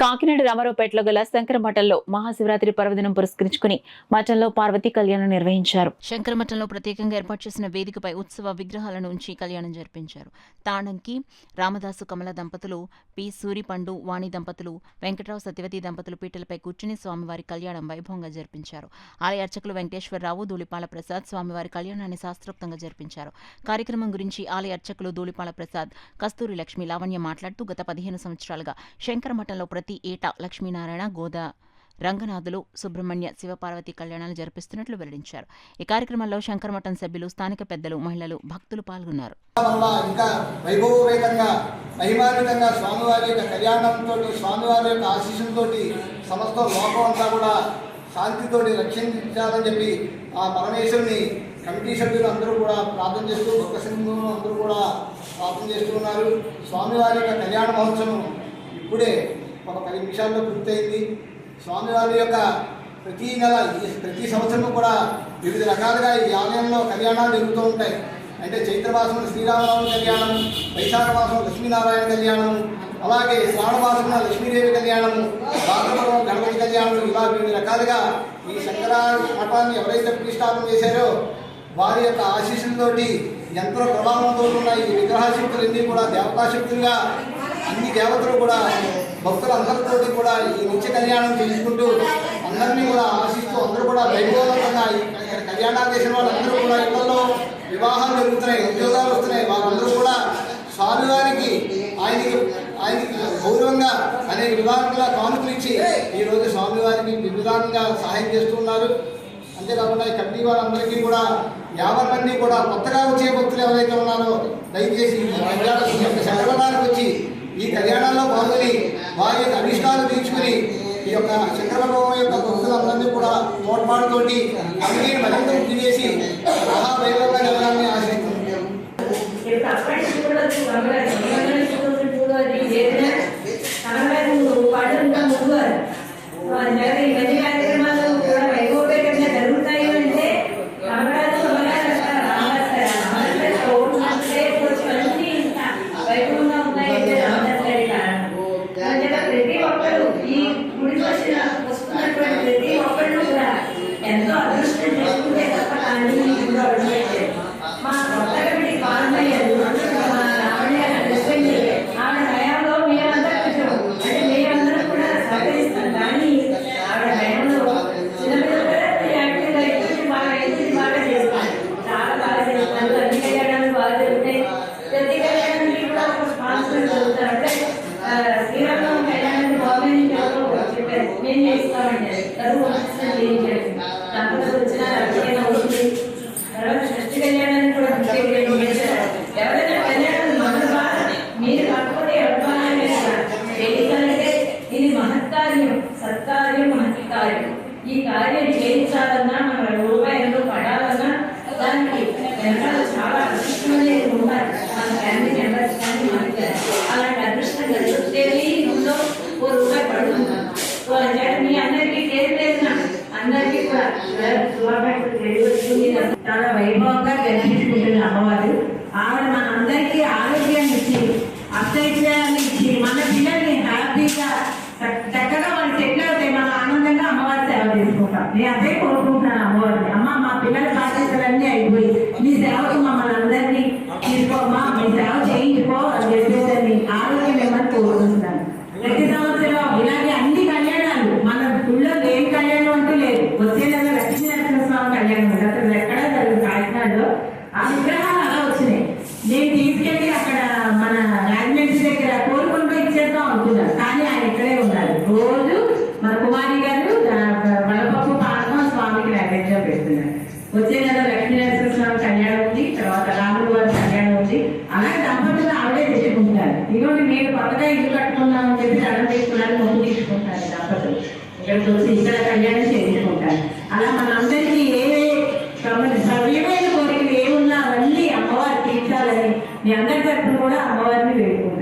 కాకినాడ రామారావుపేటలో గల శంకర మఠంలో మహాశివరాత్రి పర్వదినం పురస్కరించుకుని మఠంలో పార్వతీ కళ్యాణం నిర్వహించారు. శంకర మఠంలో ప్రత్యేకంగా ఏర్పాటు చేసిన వేదికపై ఉత్సవ విగ్రహాలను ఉంచి కళ్యాణం జరిపించారు. తాణంకి రామదాసు కమల దంపతులు, పి సూరిపండు వాణి దంపతులు, వెంకట్రావు సత్యవతి దంపతులు పీటలపై కూర్చుని స్వామివారి కళ్యాణం వైభవంగా జరిపించారు. ఆలయ అర్చకులు వెంకటేశ్వరరావు, ధూళిపాల ప్రసాద్ స్వామివారి కళ్యాణాన్ని శాస్త్రోక్తంగా జరిపించారు. కార్యక్రమం గురించి ఆలయ అర్చకులు ధూళిపాల ప్రసాద్, కస్తూరి లక్ష్మి లావణ్య మాట్లాడుతూ గత 15 సంవత్సరాలుగా శంకర మఠంలో ప్రతి ఏటా లక్ష్మీనారాయణ, గోదా రంగనాథులు, సుబ్రహ్మణ్య, శివపార్వతి కళ్యాణాలు జరిపిస్తున్నట్లు వెల్లడించారు. ఈ కార్యక్రమంలో శంకరమఠం సభ్యులు, స్థానిక పెద్దలు, మహిళలు, భక్తులు పాల్గొన్నారు. ఇంకా వైభవోపేతంగా మహిమాన్వితంగా స్వామివారి యొక్క కళ్యాణంతో, స్వామివారి యొక్క ఆశీస్సులతో సమస్త లోకం అంతా కూడా శాంతితోటి రక్షించాలని చెప్పి ఆ పరమేశ్వరుని కమిటీ సభ్యులు అందరూ కూడా ప్రార్థన చేస్తూ, భక్త సింహంలో అందరూ కూడా ప్రార్థన చేస్తూ ఉన్నారు. స్వామివారి యొక్క కళ్యాణ మహోత్సవం ఇప్పుడే ఒక 10 నిమిషాల్లో పూర్తయింది. స్వామివారి యొక్క ప్రతి నెల, ప్రతి సంవత్సరం కూడా వివిధ రకాలుగా ఈ ఆలయంలో కళ్యాణాలు జరుగుతూ ఉంటాయి. అంటే చైత్రమాసంలో శ్రీరామనవమి కళ్యాణం, వైశాఖ మాసం లక్ష్మీనారాయణ కళ్యాణం, అలాగే శ్రావణ మాసంలో లక్ష్మీదేవి కళ్యాణము, భాద్రపదం గణపతి కళ్యాణం, ఇలా వివిధ రకాలుగా ఈ శంకర మఠాన్ని ఎవరైతే ప్రతిష్టాపన చేశారో వారి యొక్క ఆశీస్సులతోటి, యంత్ర ప్రభావంతో ఉన్న ఈ విగ్రహశక్తులన్నీ కూడా దేవతాశక్తులుగా అన్ని దేవతలు కూడా భక్తులందరితో కూడా ఈ నిత్య కళ్యాణం చేసుకుంటూ అందరినీ కూడా ఆశిస్తూ అందరూ కూడా వైభవంగా ఇక్కడ కళ్యాణాలు చేసిన వాళ్ళందరూ కూడా ఇళ్లలో వివాహాలు జరుగుతున్నాయి, ఉద్యోగాలు వస్తున్నాయి. వారందరూ కూడా స్వామివారికి ఆయనకి గౌరవంగా అనేక విధాలుగా కానుకలు ఇచ్చి ఈరోజు స్వామివారికి విధానంగా సహాయం చేస్తున్నారు. అంతేకాకుండా ఈ కమిటీ వారందరికీ కూడా 50 మంది కూడా కొత్తగా వచ్చే భక్తులు ఎవరైతే ఉన్నారో దయచేసి శంకరమఠానికి వచ్చి ఈ కళ్యాణాల్లో పాల్గొని వారి యొక్క అభిష్టాలు తీర్చుకుని ఈ యొక్క శంకరమఠం యొక్క భక్తులందరినీ కూడా తోడ్పాటుతోటి కమిటీని మరింత వృద్ధి చేసి మహావైభవంగా జరగాలని ఆశిస్తున్నాం. ఎంతో అదృష్టం చేసుకుంటే తప్ప కానీ మా కొత్త కమిటీ పాల్గొయ్యారు. మా రావణ్య ఆవిడ హయాంలో మీరందరూ అంటే మీరందరూ కూడా సహకరిస్తారు. కానీ ఆవిడ హయాంలో చిన్నపిల్లలు యాక్టివ్గా ఎదుటి బాగా చేస్తారు, చాలా బాగా చేస్తారు. అన్ని కళ్యాణాలు బాగా జరుగుతాయి. ప్రతి కళ్యాణానికి కూడా ఒక స్పాన్సర్ జరుగుతారు. అంటే శ్రీరంగం కళ్యాణానికి గవర్నమెంట్ చెప్పారు, మేము చేస్తామండి చదువు చేయించారు. కాకపోతే వచ్చిన రక్షణ అవుతుంది. తర్వాత షష్ఠి కళ్యాణాన్ని కూడా ఎవరైనా కళ్యాణం మన ద్వారా మీరు కాకపోతే ఎవరితోనే చేయించాలంటే ఇది మహత్కార్యం, సత్కార్యం, మహత్కార్యం. ఈ కార్యం చేయించాలన్నా మన రూపాయలు పడాలన్నా దానికి వెనకాల చాలా అదృష్టం అనేది ఉండాలి. మన ఫ్యామిలీ మెంబర్స్ కానీ మనకి అలాంటి అదృష్టం కలిగితే ఇందులో ₹1 పడుతున్నాం. మీ అందరికీ తెలియదు, అందరికీ కూడా చాలా వైభవంగా దర్శించుకుంటుంది అమ్మవారు. ఆవిడ మన అందరికీ ఆరోగ్యాన్ని ఇచ్చి, అక్షైత్యాన్ని ఇచ్చి, మన పిల్లల్ని హ్యాపీగా చక్కగా మనం సెటిల్ అవుతాయి. మన ఆనందంగా అమ్మవారి సేవ చేసుకుంటాం. నేను అదే కోరుకుంటున్నాను అమ్మవారిని. అమ్మ, మా పిల్లల బాధ్యతలన్నీ అయిపోయి మీ సేవకు మమ్మల్ని అందరినీ తీసుకోమ్మా, మీ సేవ చేయించుకో అని చెప్పేసి ఆరోగ్యం ఏమని కోరుకుంటున్నాను. ప్రతి సంవత్సరం ఇలాగే అన్ని కళ్యాణాలు, మన గుళ్ళో లేని కళ్యాణం అంటూ లేదు. వచ్చే నెల లక్ష్మీనరసింహస్వామి కళ్యాణం అసలు ఎక్కడా జరుగుతుంది కాకినాడలో. ఆ విగ్రహాలు అలా వచ్చినాయి. నేను తీసుకెళ్ళి అక్కడ మన రాజమండ్రి దగ్గర కోరుకుంటూ ఇచ్చేద్దాం అనుకున్నాను. కానీ ఆయన ఇక్కడే ఉన్నారు. రోజు మన కుమారి గారు వడపప్పు పానకం స్వామికి నైవేద్యం పెడుతున్నారు. వచ్చే నెల లక్ష్మీనరసింహస్వామి కళ్యాణం ఉంది, తర్వాత రాముల వారి కళ్యాణం ఉంది. అలాగే దంపతులు ఆవిడే తెచ్చుకుంటారు. ఇదిగోండి, మీరు కొత్తగా ఇల్లు కట్టుకుందామని చెప్పి దండం తీసుకున్నారని మొగ్గు తీసుకుంటారు దంపతులు. ఇక్కడికి వచ్చి ఇక్కడ కళ్యాణం చేయించుకుంటారు. అలా మనందరికీ ఏ